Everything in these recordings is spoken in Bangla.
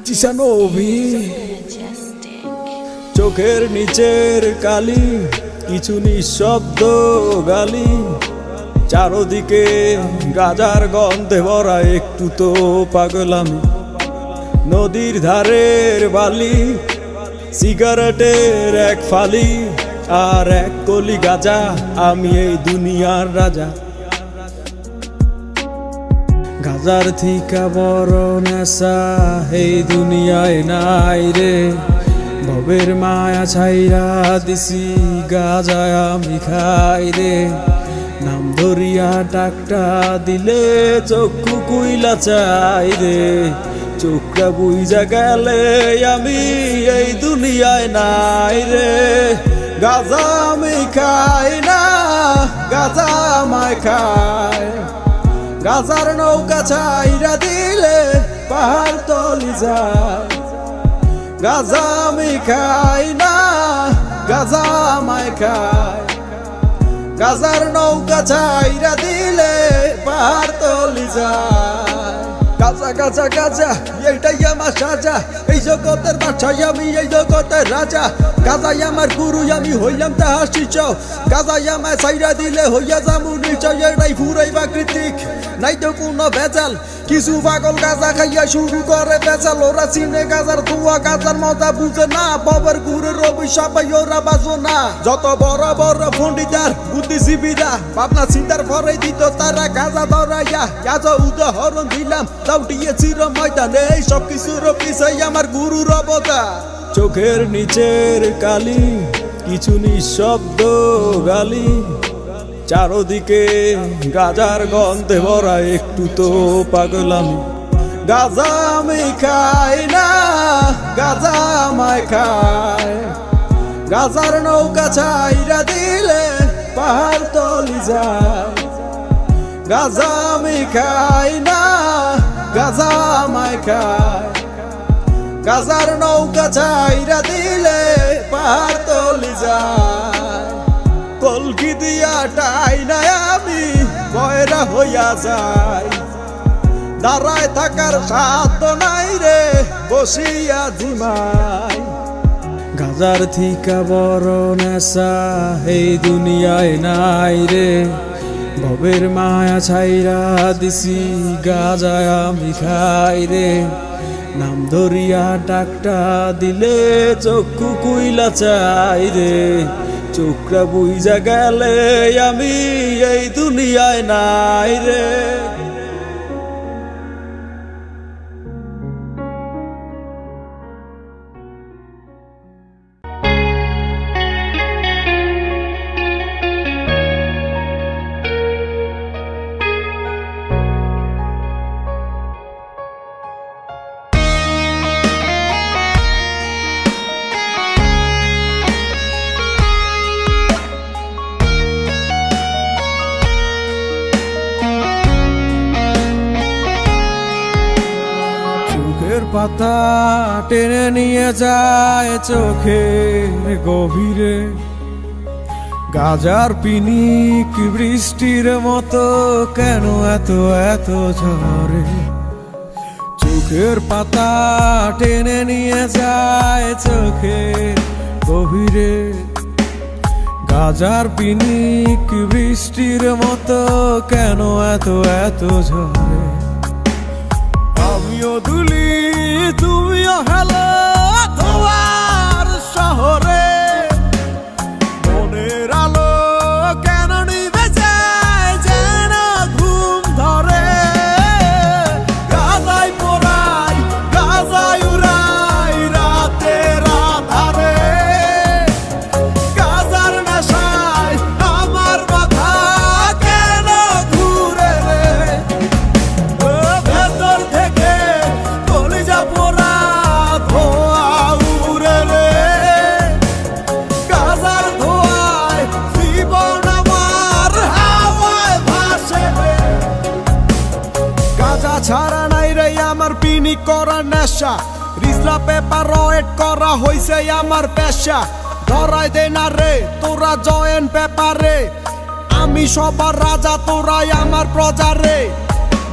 চিসানোভি চোখের নিচের কালি কিছু নিঃশব্দ গালি চারদিকে গাজার গন্ধে ভরা একটু তো পাগল আমি নদীর ধারের বালি সিগারেটের এক ফালি আর এক কলি গাজা আমি এই দুনিয়ার রাজা গাজার থিকা বড় নেশা এই দুনিয়ায় নাই রে ভবের মায়া ছাইরা দিছি গাজায় আমি খাই রে নাম ধরিয়া টাকটা দিলে চক্ষু কুইলা চাই রে চোখটা বুইজা গেলে আমি এই দুনিয়ায় নাই রে গাজা আমি খাই না গাজা আমায় খায় গাজার নৌকা ছাইরা দিলে পাহাড় তলি যায় গাজা আমি খাই না গাজা আমায় খায় গাজার নৌকা ছাইরা দিলে পাহাড় তলি যায় গাজা গাজা গাজা এইটাই আমার সাজা এই জগতের বাদশাহ আমি এই জগতের রাজা গাজাই আমার গুরু আমি হইলাম তাহার শিষ্য গাজাই আমায় ছাইরা দিলে হইয়া যামু নিশ্চয় এটাই পুরাই প্রাকৃতিক নাই তো কোনো ভেজাল কিছু পাগল গাজা খাইয়া শুরু করে বেচাল ওরা চিনে গাজার ধোয়া গাজার মজা বুঝে না বাবার গুরুর অভিশাপাই ওরা বাজো না যত বড় বড় পণ্ডিতার বুদ্ধিজীবীরা ভাবনা চিন্তার পরে দিত তারা গাজা ধরাইয়া গাজ উদাহরণ দিলাম দাউটিয়ে চির ময়দানে এই সব কিছুর পিছাই আমার গুরুর অবদান চোখের নিচের কালি কিছু নিঃশব্দ গালি চারদিকে গাজার গন্ধে ভরা একটু তো পাগল আমি গাজা আমি খাই না গাজা আমায় খায় গাজার নৌকা ছাইরা দিলে পাহাড় তলি যায় গাজা আমি খাই না গাজা আমায় খায় গাজার নৌকা ছাইরা দিলে পাহাড় তলি যায় কলকি দিয়া টাই নাই আমি বয়রা হইয়া যাই দাঁড়ায় থাকার সাধ্য নাই রে বসিয়া ঝিমাই গাজার থিকা বড় নেশা এই দুনিয়ায় নাই রে ভবের মায়া ছাইরা দিছি গাজায় আমি খাই রে নাম ধরিয়া ডাকটা দিলে চক্ষু কুইলা চাই রে চোখটা বুইজা গেলে আমি এই দুনিয়ায় নাই রে পাতা টেনে নিয়ে যায় চোখের গভীরে গাজার পিনিক বৃষ্টির মতো কেন এত এত ঝরে চোখের পাতা টেনে নিয়ে যায় চোখের গভীরে গাজার পিনিক বৃষ্টির মতো কেন এত এত ঝরে আমিও দুলি তুমিও হেলো তোমার শহরে মনের আলো কেন নিভে যায় যেন ঘুম ধরে গাজায় পোড়াই গাজায় উড়াই রাতের আধারে গাজার নেশায় আমার মাথা কেন ঘুরে রে ভেতর থেকে কলিজা পোড়া ধোয়া উড়ে রে গাজার ধোয়ায় জীবন আমার হাওয়ায় ভাসে রে গাজা ছাড়া নাই রে আমার পিনিক করা নেশা রিজলা পেপার রয়েট করা হইছে আমার পেশা ধরাই দে না রে তোরা জয়েন পেপারে আমি সবার রাজা তোরাই আমার প্রজা রে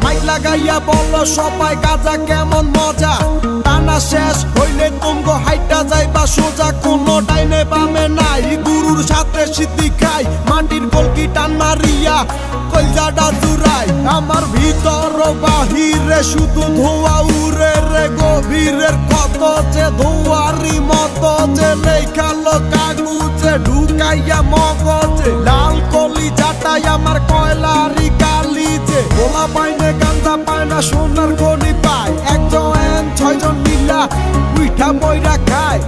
মাইক লাগাইয়া বলো সবাই গাজা কেমন মজা টানা শেষ হইলে তুমগো হাইটা যাইবা সোজা কোনো ডাইনে বামে নাই গুরুর সাথে সিদ্ধি খাই মাটির কলকি টান মারিয়া কলজাটা জুড়াই আমার ভিতর বাহিরে শুধু ধোয়া উড়ে রে গভীরের কত যে ধোয়ারি মতো যে লেখালো কাগজে ঢুকাইয়া মগজে লাল কলি জাটাই আমার কয়লারি কালি যে গোলা পাইনে গান্দা পায় না সোনার খনি পায় একজন 6 জন মিলা উইঠা বইরা খায়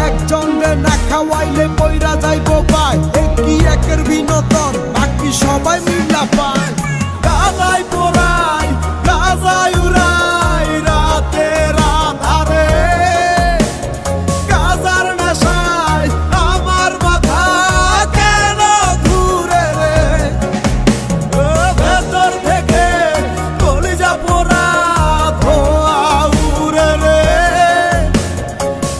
একজন না খাওয়াইলে বইরা যাইব পায় একই একের বিনোদন বাকি সবাই মিলা পায় গাজাই পোড়াই গাজাই উড়াই রাতে রাধারে গাজার নেশায় আমার মাথা কেন ঘুরে রে ভেতর থেকে কলিজা পোড়া ধোয়া উড়ে রে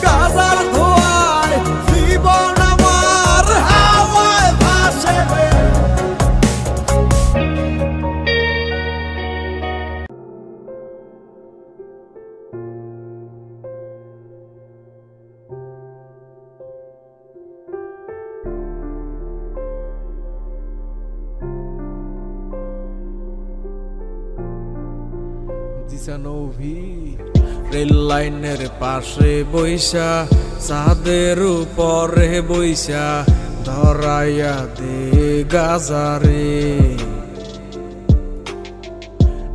গাজার ধোয়ায় জীবন আমার হাওয়ায় ভাসে রে রেল লাইনের পাশে বইসা চাঁদের উপরে বইসা ধরাইয়া দে গাজারে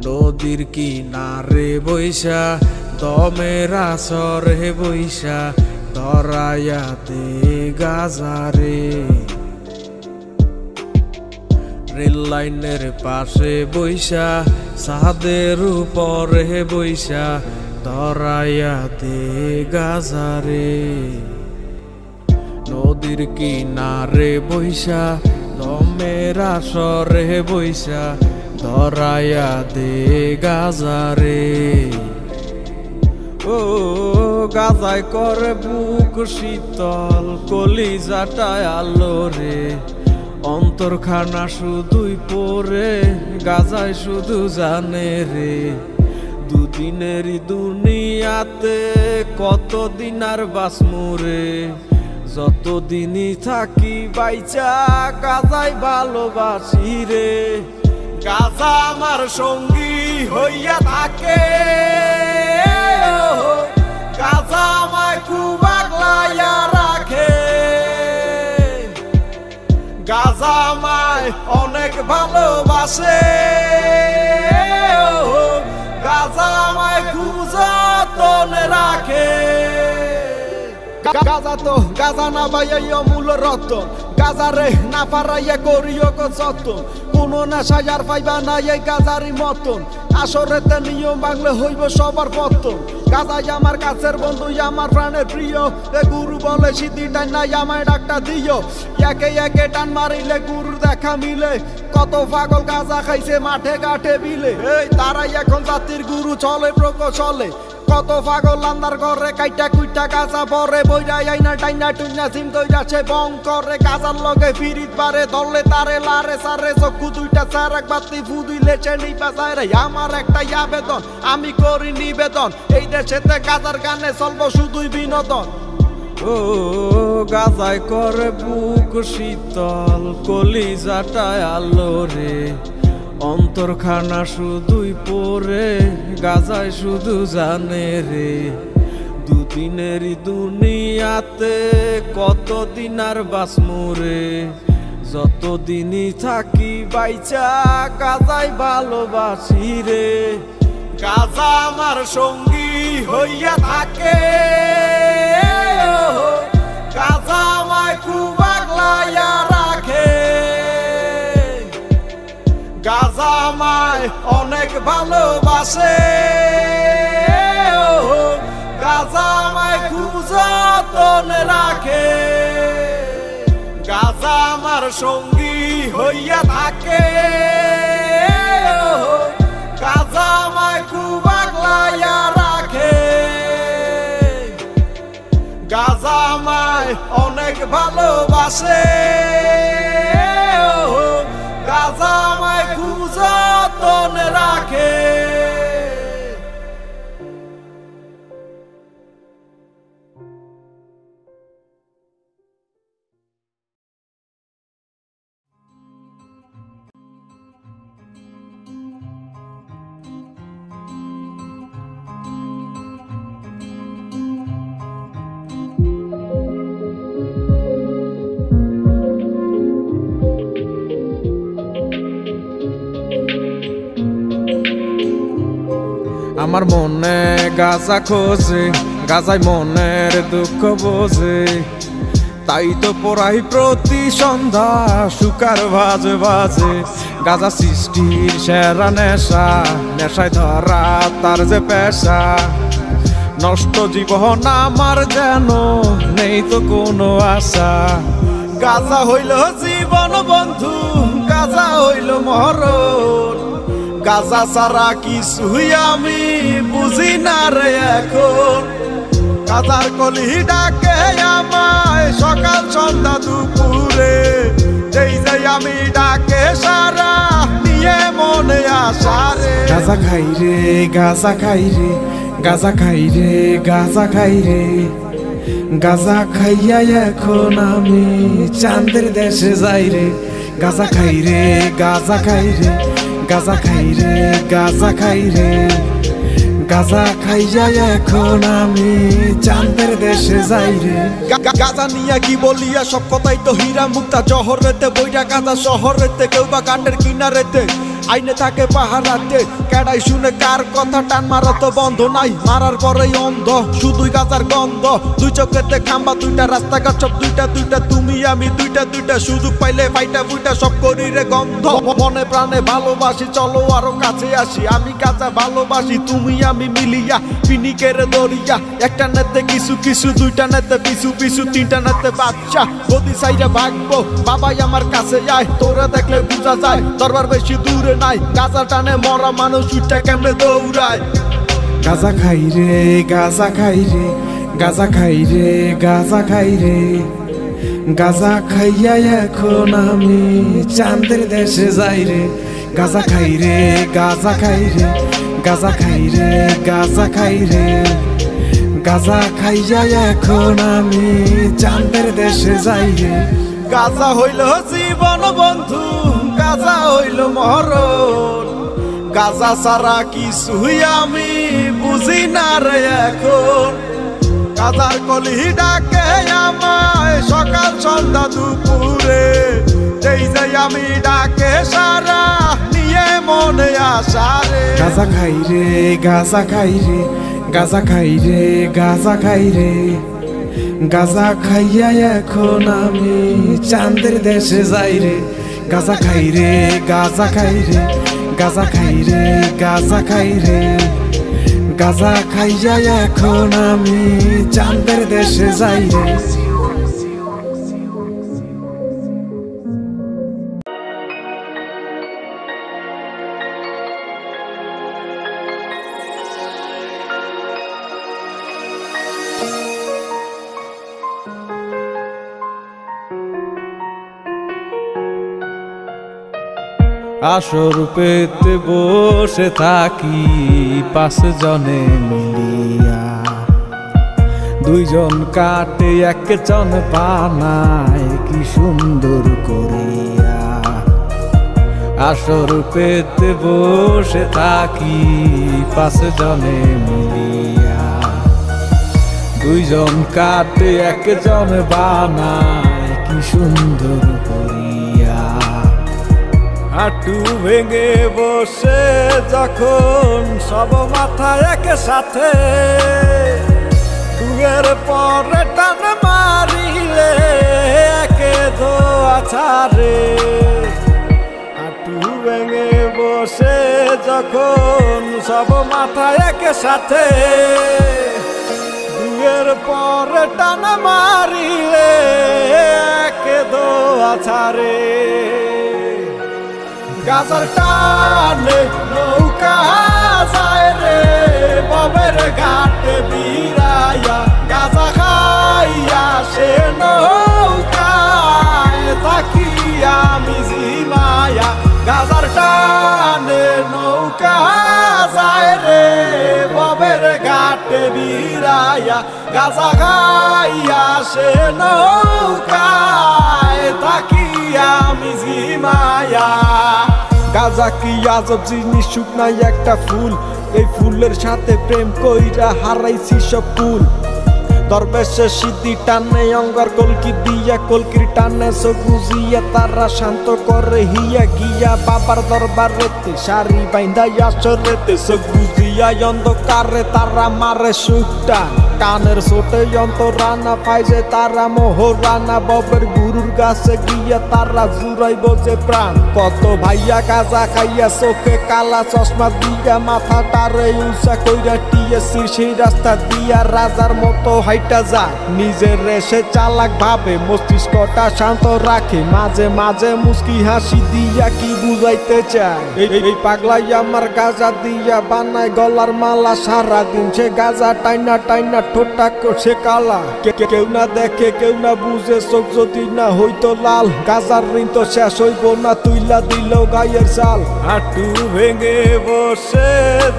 নদীর কিনারে বইসা দমের আসরে বইসা ধরাইয়া দে গাজারে রেল লাইনের পাশে বইসা চাঁদের উপরে বইসা ধরাইয়া দে গাজারে নদীর কিনারে বইসা দমের আসরে বইসা ধরাইয়া দে গাজারে ও গাজায় করে বুক শীতল কলিজাটায় আলো রে অন্তরখানা শুধুই পরে গাজায় শুধু জানে রে দুদিনেরই দুনিয়াতে কতদিন আর বাসমুরে যতদিনই থাকি বাইচা গাজায় ভালোবাসি রে গাজা আমার সঙ্গী হইয়া থাকে গাজা আমায় খুব আগলাইয়া রাখে গাজা আমায় অনেক ভালোবাসে গাজা আমায় খুব যতনে রাখে গাজা তো গাজা না বাইয়া মূল রতন গাজা রে না পারাইয়া করিও যতন কোনো নেশা আর পাইবা না এই গাজারি মতন আসরেতে নিয়ম ভাঙলে হইব সবার পতন গাজাই আমার কাছের বন্ধু আমার প্রাণের প্রিয় এ গুরু বলে সিদ্ধি টান নাই আমায় ডাকটা দিও একে একে টান মারিলে গুরুর দেখা মিলে কত পাগল গাজা খাইছে মাঠে ঘাটে বিলে এই তারাই এখন জাতির গুরু চলে প্রকৌশলে কত পাগল আন্দার ঘরে কাইটা কুইটা গাজা পরে বইরা আইনা টাইনা টুইনা সিম কইরাছে বং করে গাজার লগে ফিরিত পারে দলে তারে লারে সারে চক্ষু দুইটা চারাক বাতি ফুদিলে চেনি বাজারে আমার একটাই আবেদন আমি করি নিবেদন এই দেশেতে গাজার গানে চলবো শুধুই বিনোদন ও গাজায় করে বুক শীতল কলিজাটায় আলো রে অন্তরখানা শুধুই পরে গাজায় শুধু জানে রে দুদিনেরই দুনিয়াতে কতদিন আর বাসমুরে যতদিনই থাকি বাইচা গাজায় ভালোবাসি রে গাজা আমার সঙ্গী হইয়া থাকে গাজা আমায় খুব আগলাইয়া রাখে গাজা আমায় অনেক ভালোবাসে গাজা আমায় খুব যতনে রাখে গাজা আমার সঙ্গী হইয়া থাকে গাজা আমায় খুব আগলাইয়া রাখে গাজা আমায় অনেক ভালোবাসে গাজা আমায় খুব যতনে রাখে। আমার মনে গাজা খোঁজে, গাজায় মনের দুঃখ বোঝে, তাই তো পড়াই প্রতি সন্ধ্যা সুকার বাজে বাজে। গাজা সৃষ্টির সেরা নেশা, নেশায় ধরা তার যে পেশা। নষ্ট জীবন আমার যেন নেই তো কোনো আশা। গাজা হইল জীবন বন্ধু, গাজা হইল মরণ, গাজা ছাড়া কিছুই আমি বুঝি না রে এখন। গাজার কলি ডাকে আমায় সকাল সন্ধ্যা দুপুরে, যেই যাই আমি ডাকে সারা নিয়ে মনে আশা রে। গাজা খাই রে, গাজা খাই রে, গাজা খাই রে, গাজা খাই রে। গাজা খাইয়া এখন আমি চাঁদের দেশে যাই রে। গাজা খাই রে, গাজা খাই রে, গাজা খাই রে, গাজা খাই রে। গাজা খাইয়া এখন আমি চাঁদের দেশে যাই রে। গাজা নিয়া কি বলিয়া সব কথাই তো হীরা মুক্তা। জহর রেতে বইটা গাজা শহর রেতে, কেউ বা কাণ্ডের কিনারেতে আইনে থাকে পাহারাতে। কেডাই শুনে কার কথা, টান মারা তো বন্ধ নাই, মারার পরেই অন্ধ শুধুই গাজার গন্ধ। দুই চোখেতে খাম্বা দুইটা, রাস্তাঘাট সব দুইটা দুইটা, তুমি আমি দুইটা দুইটা। সুযোগ পাইলে ফাইটা ফুইটা সব করি রে গন্ধ। মনে প্রাণে ভালোবাসি, চলো আরো কাছে আসি। আমি গাজা ভালোবাসি, তুমি আমি মিলিয়া পিনিকের দরিয়া। একটা নেতে কিছু কিছু, দুইটা নেতে পিছু পিছু, তিনটা নেতে বাচ্চা। গদি সাইডে ভাগবো, বাবাই আমার কাছে আয়, তোরা দেখলে বুঝা যায় দরবার বেশি দূরে নাই। গাজা টানে মরা মানুষ উঠে কেমনে দৌড়ায়। গাজা খাই রে, গাজা খাই রে, গাজা খাই রে, গাজা খাই রে। গাজা খাইয়া এখন আমি চাঁদের দেশে যাই রে। গাজা খাই রে, গাজা খাই রে, গাজা খাই রে, গাজা খাই রে। গাজা খাইয়া এখন আমি চাঁদের দেশে যাই রে। গাজা হইল জীবন বন্ধু, গাজা হইল মরণ, গাজা ছাড়া কিছুই আমি বুঝি না রে এখন। গাজার কলি ডাকে আমায় সকাল সন্ধ্যা দুপুরে, যেই যাই আমি ডাকে সারা নিয়ে মনে আশা রে। গাজা খাই রে, গাজা খাই রে, গাজা খাই রে, গাজা খাই রে। গাজা খাইয়া এখন আমি চাঁদের দেশে যাই রে। গাজা খাই রে, গাজা খাই রে, গাজা খাই রে, গাজা খাই রে। গাজা খাইয়া এখন আমি চাঁদের দেশে যাই রে। আসর পেতে বসে থাকি পাঁচ জনে মিলিয়া, দুইজন কাটে একজন বানায় কি সুন্দর করিয়া। আসর পেতে বসে থাকি পাঁচ জনে মিলিয়া, দুইজন কাটে একজন বানায় কি সুন্দর করিয়া। হাঁটু ভেঙে বসে যখন সব মাথা একসাথে, দুয়ের পরে টান মারিলে একে ধোয়া ছাড়ে। হাঁটু ভেঙে বসে যখন সব মাথা একসাথে, দুয়ের পরে টান মারিলে একে ধোয়া ছাড়ে। গাজার টানে নৌকা যায় রে ববের ঘাটে বিরাইয়া, গাজা খাইয়া সে নৌকায় থাকি আমি জিমায়া। গাজার টানে নৌকা যায় রে ববের ঘাটে বিরাইয়া, গাজা খাইয়া সে নৌকায় থাকি আমি জিমায়া। গাজা কি আজব জিনিস, শুকনাই একটা ফুল, এই ফুলের সাথে প্রেম কইরা হারাইছি সব ফুল। দরবেশে সিদ্ধি টানে অঙ্গার কলকি দিয়া, কলকির টানে সবুজিয়া তারা শান্ত করে হিয়া গিয়া। বাবার দরবার রেতে শাড়ি বাইন্ধাই আসরেতে সবুজিয়া দিয়া অন্ধকারে তারা মারে সুটান কানের ছোটে রানা পাইছে তারা মোহরানা ববের গুরুর কাছে গিয়া তারা জুড়াইব যে প্রাণ কত ভাইয়া গাঁজা খাইয়া চোখে কালা চশমা দিয়া মাথা টারে উঁচা কইরা টিএসির সেই রাস্তা দিয়া রাজার মতো হাইটা যায় নিজের রেসে চালাক ভাবে মস্তিষ্কটা শান্ত রাখে মাঝে মাঝে মুস্কি হাসি দিয়া কি বুঝাইতে চায় এই পাগলাই আমার গাঁজা দিয়া বানায় গলার মালা সারাদিন সে গাঁজা টাইনা টাইনা ঠোঁটা করছে কালা কেউ না দেখে কেউ না বুঝে চোখ যদি না হইতো লাল গাঁজার ঋণ তো শেষ হইব না তুইলা দিল গায়ের চাল হাঁটু ভেঙে বসে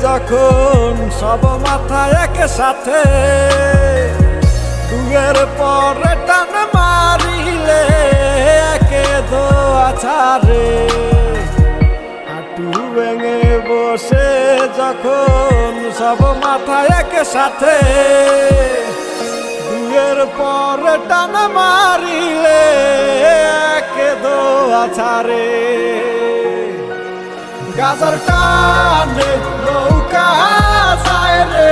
যখন সব মাথা একে সাথে দুয়ের পরে টান মারিলে একে দোয়া ছাড়ে হাঁটু ভেঙে বসে যখন সব মাথা একে সাথে দুয়ের পরে টান মারিলে একে দোয়া ছাড়ে গাজার টানে নৌকা যায় রে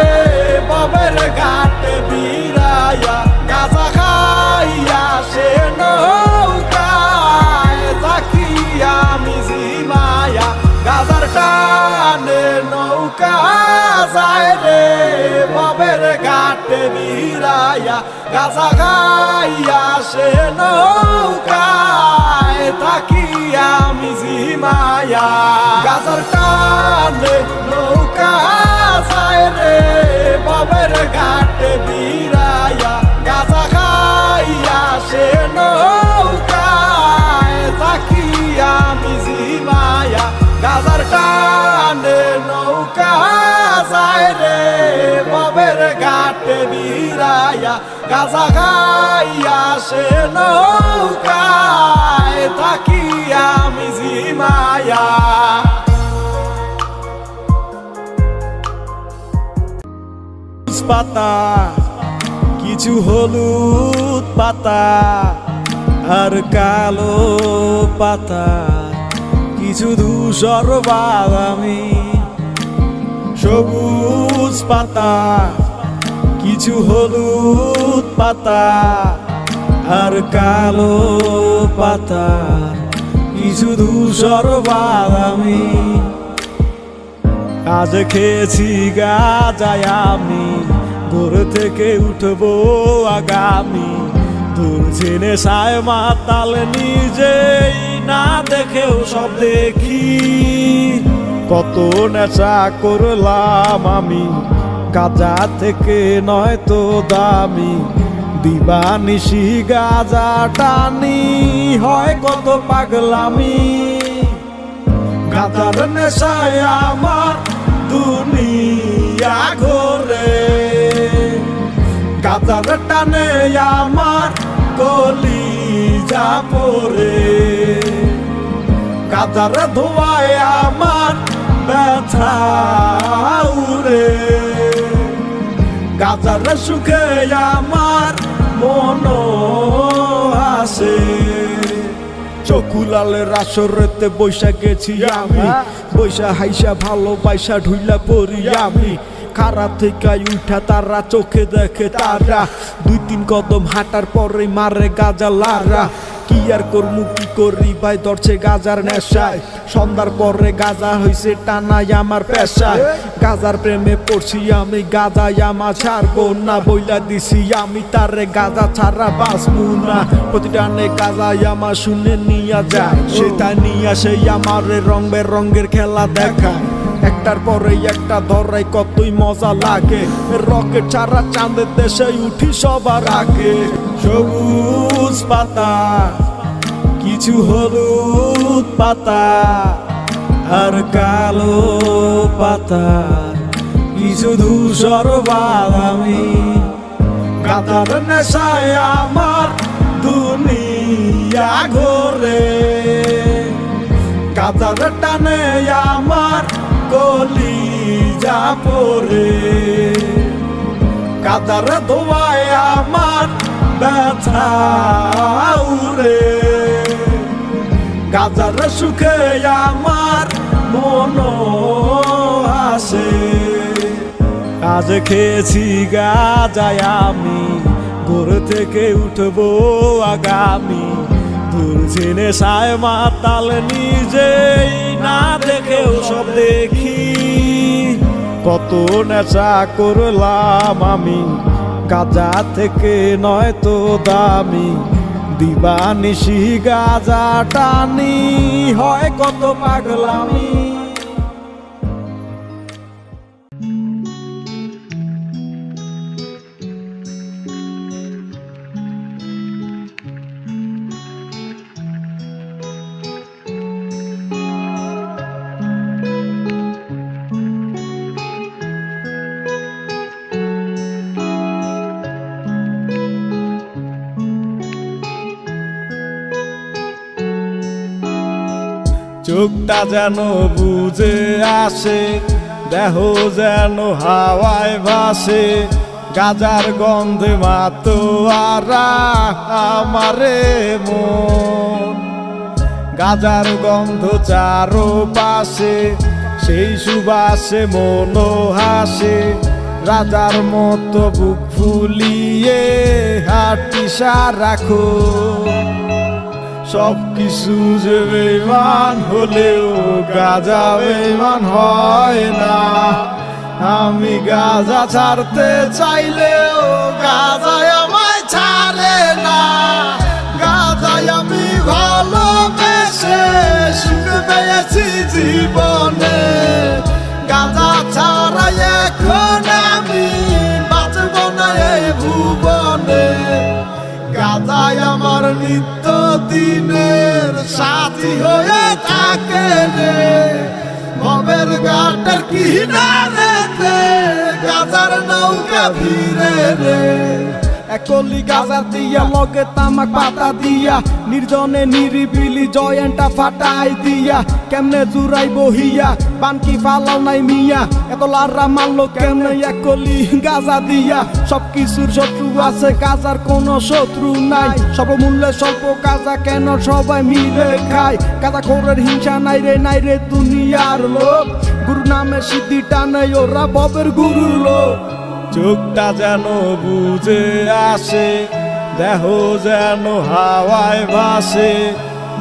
বাবের ঘাটে বিরায়া গাজা খাইয়া সে নৌকায় তাকিয়া মিজি মায়া গাজার টানে নৌকা যায় রে বাবের ঘাটে বিরায়া গাজা খাইয়া সে নৌকায় তাকিয়া মিজি মায়া গাজার টানে নৌকা যায় রে বাবের ঘাটে বিরায়া গাজা খাইয়া সে নৌকায় তাকিয়া মিজি মায়া গাজার টানে নৌকা যায় রে বাবের ঘাটে বিরায়া গাজা খাইয়া সে নৌকায় তাকিয়া মিজি মায়া পাতা কিছু হলুদ পাতা আর কালো পাতা কিছু ধূসর বাদামি সবুজ পাতা কিছু হলুদ পাতা আর কালো পাতা কিছু ধূসর বাদামি আজ খেয়েছি গাঁজায় আমি ভোর থেকে উঠবো আগামী দূর জেনে সায় মাতাল নিজেই না দেখেও সব দেখি কত নেশা করলাম আমি গাঁজা থেকে নয় তো দামি দিবানিশি গাঁজা টানি হয় কত পাগলামি গাঁজার নেশায় আমার দুনিয়া ঘোরে গাঁজার টানে আমার কলিজা পড়ে গাঁজার ধোয়ায় আমার ব্যথা উড়ে গাঁজার সুখে আমার মন আসে চকুলালের আসরেতে বৈশা গেছি আমি বৈশা হাইসা ভালোবাসা ঢুইলা পড়ি আমি খারা থেকে উঠা তারা চোখে দেখে তারা দুই তিন কদম হাঁটার পরে মারে গাজা লারা কি আর করমু কি করি ভাই ধরছে গাজার নেশায় সন্ধ্যার পরে গাজা হইছে টানাই আমার পেশায় গাজার প্রেমে পড়ছি আমি গাজায় আমার ছাড়বো না বইলা দিছি আমি তারে গাজা ছাড়া বাঁচবো না প্রতিটানে গাজায় আমার শুনে নিয়া যায় সেটা নিয়া সেই আমার রং বেরঙের খেলা দেখায় একটার পরে একটা ধরাই কতই মজা লাগে রকেট ছাড়া চাঁদের দেশে উঠি সবার আগে সবুজ পাতা কিছু হলুদ পাতা আর কালো পাতা কিছু ধূসর বাদামি গাঁজার নেশায় আমার দুনিয়া ঘোরে গাঁজার টানে আমার কলিজা পড়ে গাঁজার ধোয়ায় আমার ব্যথা উড়ে গাঁজার সুখে আমার মন আসে। আজ খেয়েছি গাঁজায় আমি, ঘর থেকে উঠবো আগামী। ধরছি নেশায় মাতাল নিজেই না দেখেও সব দেখি। কত নেশা করলাম আমি, গাঁজা থেকে নয় তো দামি। দিবানিশি গাঁজা টানি, হয় কত পাগলামি। চোখটা যেন বুঝে আসে, দেহ যেন হাওয়ায় ভাসে। গাজার গন্ধে মাতোয়ারা আমারে মন। গাজার গন্ধ চারো পাশে, সেই সুবাসে মনো হাসে। রাজার মতো বুক ফুলিয়ে হাঁটি সারাখো। সব কিছু যে বেঈমান হলেও গাঁজা বেঈমান হয় না। আমি গাঁজা ছাড়তে চাইলেও গাঁজায় আমায় ছাড়ে না। গাঁজায় আমি ভালোবেসে সুখ পেয়েছি জীবনে। গাঁজা ছাড়া এখন আমি বাঁচব না এই ভুবনে। গাঁজায় আমার নিত্য দিনের সাথী হয়ে থাকে রে। ভবের ঘাটের কিনারেতে গাঁজার নৌকা ভিড়ে রে। একলি গাঁজা দিয়া লগে তামাক পাতা দিয়া, নির্জনে নিরিবিলি জয়েন্টটা ফাটাই দিয়া। কেমনে জুড়াই বহিয়া বানকি ফালাও নাই মিয়া, এত লাররা মারলো কেমনে একলি গাঁজা দিয়া। সব কিছুর শত্রু আছে, গাঁজার কোনো শত্রু নাই। সর্বমূল্যে স্বল্প গাঁজা কেন সবাই মিলে খায়। গাঁজা খোরের হিংসা নাই রে, নাই রে দুনিয়ার লোক। গুরু নামে সিদ্ধি টানে ওরা ববের গুরুর লোক। চোখটা যেন বুঝে আসে, দেহ যেন হাওয়ায় ভাসে।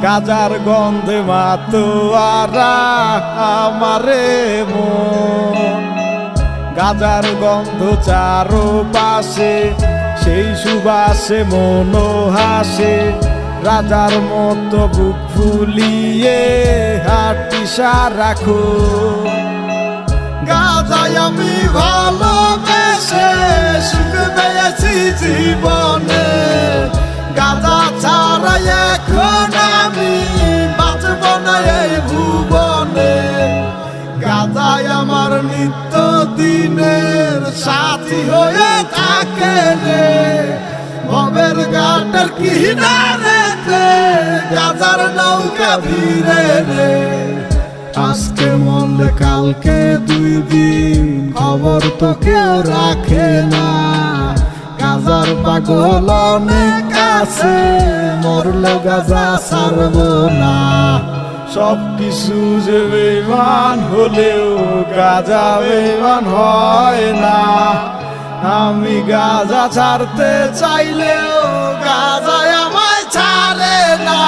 গাজার গন্ধে মাতোয়ারা আমারে মন। গাজার গন্ধ চারো পাশে, সেই সুবাসে মনো হাসে। রাজার মতো বুক ফুলিয়ে হাঁটি সারাখো। গাঁজায় আমি ভালোবেসে সুখ পেয়েছি জীবনে। গাঁজা ছাড়া এখন আমি বাঁচব না এই ভুবনে। গাঁজায় আমার নিত্য দিনের সাথী হয়ে থাকে রে। ভবের ঘাটের কিনারেতে গাঁজার নৌকা ভিড়ে রে। আজকে মরলে কালকে 2 দিন, খবর তো কেউ রাখে না। গাঁজার পাগল অনেক আছে, মরলে গাঁজা ছাড়বো না। সব কিছু যে বেঈমান হলেও গাঁজা বেঈমান হয় না। আমি গাঁজা ছাড়তে চাইলেও গাঁজায় আমায় ছাড়ে না।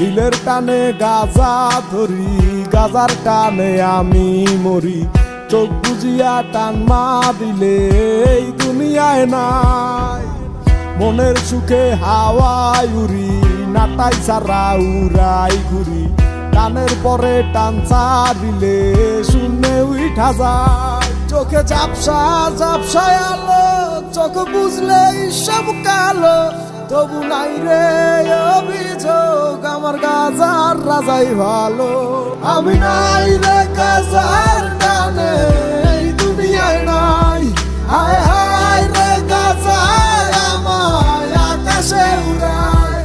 দিলের টানে গাঁজা ধরি, গাঁজার টানে আমি মরি। চোখ বুঝিয়া টান মারিলে এই দুনিয়ায় নাই। মনের সুখে হাওয়ায় উড়ি, নাটাই সারা উড়াই ঘুরি। টানের পরে টান ছাড়িলে শূন্যে উঠা যায়। চোখে ঝাপসা ঝাপসায় আলো, চোখ বুঝলে সব কালো। তবু নাই রে অভিযোগ, আমার গাঁজার রাজাই ভালো। আমি নাই রে গাঁজার টানে এই দুনিয়ায় নাই। হায় হায় রে গাঁজায় আমায় আকাশে উড়ায়।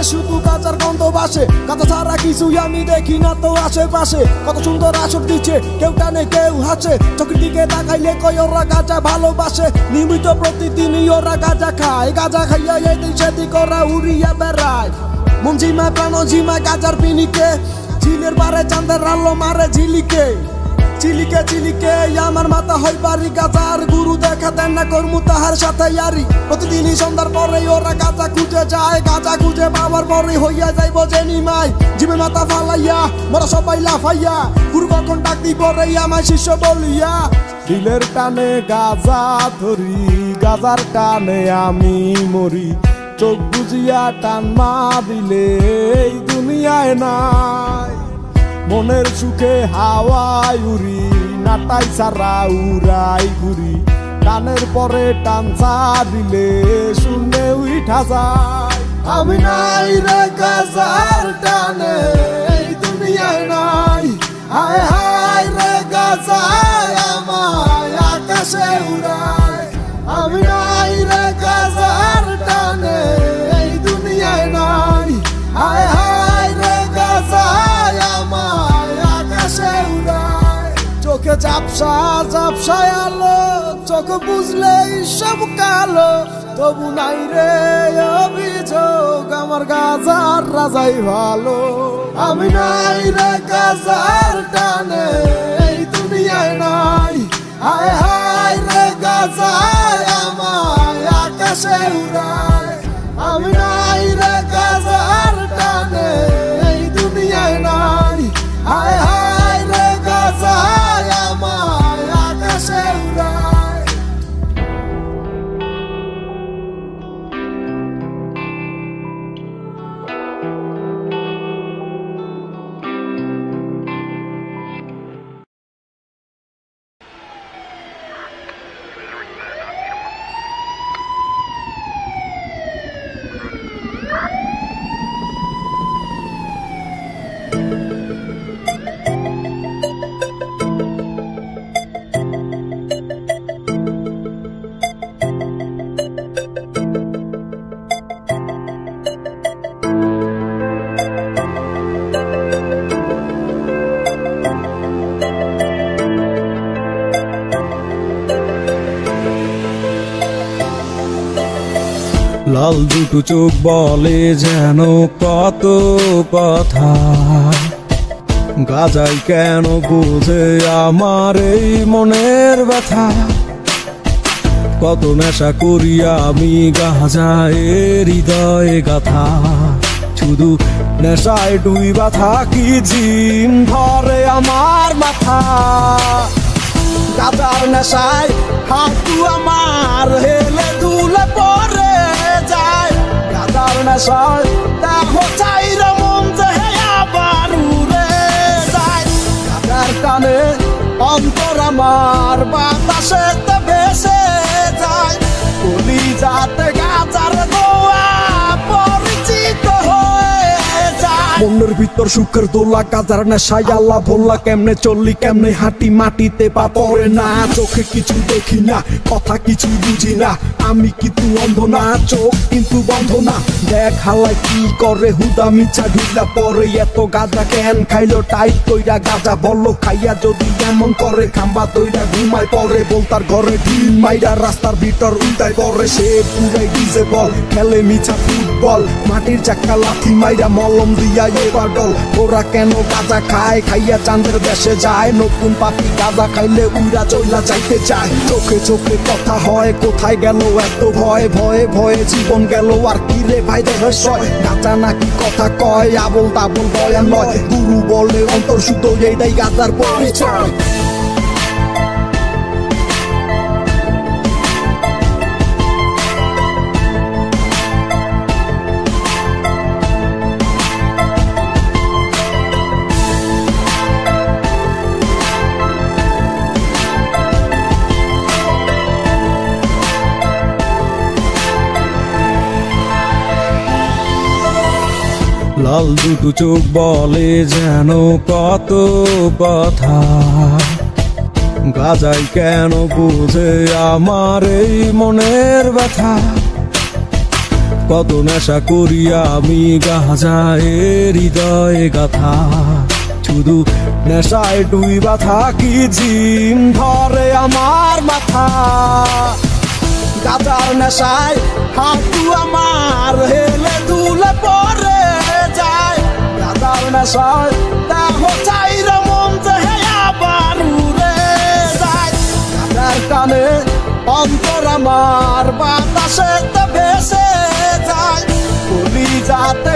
শুধু গাজার গন্ধ বাসে, গাজা ছাড়া কিছুই আমি দেখি না তো আশেপাশে। কত সুন্দর আসর দিচ্ছে, কেউ টানে কেউ হাসে, চোখের দিকে তাকাইলে কই ওরা গাজা ভালোবাসে। নিয়মিত প্রতিদিনই ওরা গাজা খায়, গাজা খাইয়া এদিক সেদিক ওরা উড়িয়া বেড়ায়। মন ঝিমায় প্রাণ ঝিমায় গাজার পিনিকে, ঝিলের পারে চাঁদের আলো মারে ঝিলিকে। চিলিকে চিলিকে আমার মাথা হয় বাড়ি, গাজার গুরু দেখা দেন না কর্মু তাহার সাথে ইয়ারি। প্রতিদিনই সন্ধ্যার পরে ওরা গাজা খুঁজে যায়, গাজা খুঁজে পাওয়ার পরে হইয়া যাইব জেনিমাই। জিমে মাথা ফালাইয়া মোরা সবাই লাফাইয়া, গুরু কখন ডাক দিব রে আমায় শিষ্য বলিয়া। দিলের টানে গাজা ধরি, গাজার টানে আমি মরি, চোখ বুঝিয়া টান মারিলে এই দুনিয়ায় নাই। মনের সুখে হাওয়ায় উড়ি, নাটাই সারা উড়াই ঘুরি, টানের পরে টান ছাড়িলে শূন্যে উঠা যায়। আমি নাই রে গাজার টানে এই দুনিয়ায় নাই, হায় হায় রে গাজায় আমায় আকাশে উড়ায়। আমি নাই রে গাজার টানে এই দুনিয়ায় নাই, হায় হায় রে গাজায় আমায় আকাশে উড়ায়। চোখে ঝাপসা ঝাপসায় আলো, চোখ বুঝলেই সব কালো, তবু নাই রে অভিযোগ আমার গাজার রাজাই ভালো। আমি নাই রে গাজার টানে এই দুনিয়ায় নাই, হায় হায় রে গাজায় আমায় আকাশে উড়ায়। আমি নাই রে গাজার টানে এই দুনিয়ায় নাই, হায় হায় রে গাজায় আমায় আকাশে উড়ায়। লাল দুটো চোখ বলে যেন কত কথা, গাজাই কেন বোঝে আমার এই মনের ব্যথা। কত নেশা করিয়া আমি গাজায়ের হৃদয়ে গাথা, শুধু নেশায় ডুইবা থাকি জিম ধরে আমার মাথা। গাজার নেশায় হাতু আমার হেলে দুলে পরে যায়, গাজার নেশায় দেহ চাইর মন যে আবার উড়ে যায়। গাজার টানে অন্তর আমার বাতাসেতে ভেসে যায়, কলিজাতে গাজার দোয়া পরিচিত হয়ে যায়। মনের ভিতর সুখের দোলা, গাজার নেশায় আল্লাহ ভোলা। কেমনে চললি কেমনে হাঁটি মাটিতে পা পড়ে না, চোখে কিছু দেখি না, কথা কিছু বুঝি না। আমি কিন্তু অন্ধ না, চোখ কিন্তু বন্ধ না। দেখ হালাই কি করে হুদা মিছা ঢিলা পরে, এত গাজা কেন খাইলো টাইট কইরা গাজা বললো খাইয়া যদি এমন করে খাম্বা তৈরা ঘুমায় পরে। বলতার ঘরে ঢিল মাইরা রাস্তার ভিতর উল্টাই পরে, সে পুরাই ডিজে বল খেলে মিছা ফুটবল, মাটির চাক্কা লাথি মাইরা মলম দিয়া এবার ডল। ওরা কেন গাজা খায় খাইয়া চাঁদের দেশে যায়, নতুন পাপি গাজা খাইলে উইরা চইলা যাইতে চায়। চোখে চোখে কথা হয়, কোথায় গেল এত ভয়, ভয়ে ভয়ে জীবন গেল আর কি রে ভাই রহস্যয়। গাজা নাকি কথা কয়, আবল তাবল বয়ান নয়, গুরু বলে অন্তর শুদ্ধ এইটাই গাজার পরিচয়। লাল দুটো চোখ বলে যেন কত কথা, গাজাই কেন বোঝে আমার এই মনের ব্যথা। কত নেশা করিয়া আমি গাঁজায় হৃদয়ে গাথা শুধু নেশায় ডুইবা থাকি জিম ধরে আমার মাথা গাঁজার নেশায় হাঁটু আমার হেলে দুলে পরে যায় গাঁজার নেশায় দেহ চাইরা মন যে আবার উড়ে যায় গাঁজার কানে অন্তর আমার বাতাসে ভেসে যায় কলিজাতে